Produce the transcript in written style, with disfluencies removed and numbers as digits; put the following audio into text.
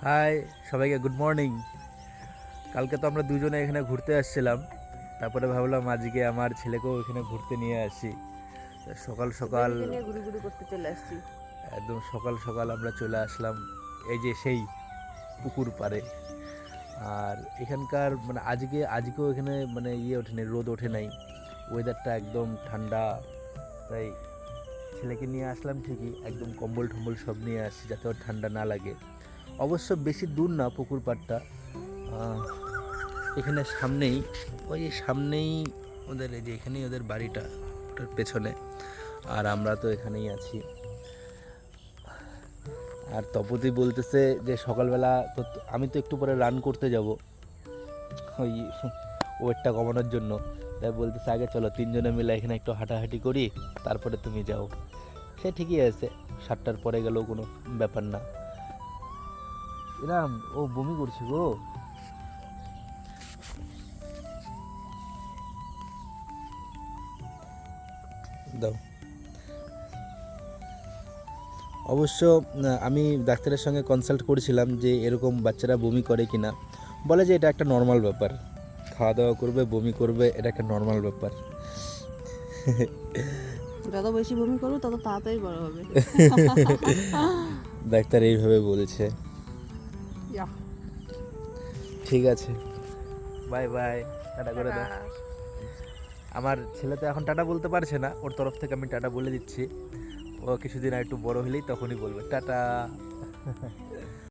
High সবাইকে good morning. কালকে তো আমরা দুজনে এখানে ঘুরতে আসছিলাম, তারপরে ভাবলাম আজকে আমার ছেলেকেও এখানে ঘুরতে নিয়ে আসি। সকাল সকাল ঘুরি করতে চলে আসছি। একদম সকাল সকাল আমরা চলে আসলাম এই যে সেই পুকুর পাড়ে। আর এখানকার মানে আজকেও এখানে মানে ওঠেনি, রোদ ওঠে নাই, ওয়েদারটা একদম ঠান্ডা। তাই ছেলেকে নিয়ে আসলাম ঠিকই, একদম কম্বল টম্বল সব নিয়ে আসছি যাতে ওর ঠান্ডা না লাগে। অবশ্য বেশি দূর না পুকুর পাড়টা, এখানে সামনেই, ওই সামনেই ওদের, এই যে এখানেই ওদের বাড়িটা, ওটার পেছনে। আর আমরা তো এখানেই আছি। আর তপতি বলতেছে যে সকালবেলা তো আমি তো একটু পরে রান করতে যাব ওই ওয়েটটা কমানোর জন্য। তাই বলতেছে আগে চলো তিনজনে মিলে এখানে একটু হাঁটাহাঁটি করি, তারপরে তুমি যাও। সে ঠিকই আছে, 7টার পরে গেলেও কোনো ব্যাপার না। এরাম ও বমি করছে গো। দাও। অবশ্য আমি ডাক্তারের সঙ্গে কনসাল্ট করেছিলাম যে এরকম বাচ্চারা বমি করে কিনা। বলে যে এটা একটা নর্মাল ব্যাপার, খাওয়া দাওয়া করবে বমি করবে, এটা একটা নর্মাল ব্যাপার। যত বেশি বমি করবে তত তাড়াতাড়ি বড় হবে। ডাক্তার এইভাবে বলছে। ঠিক আছে, বাই বাই, টাটা করে দাও। আমার ছেলে তো এখন টাটা বলতে পারছে না, ওর তরফ থেকে আমি টাটা বলে দিচ্ছি। ও কিছুদিন আর একটু বড় হলেই তখনই বলবে টাটা।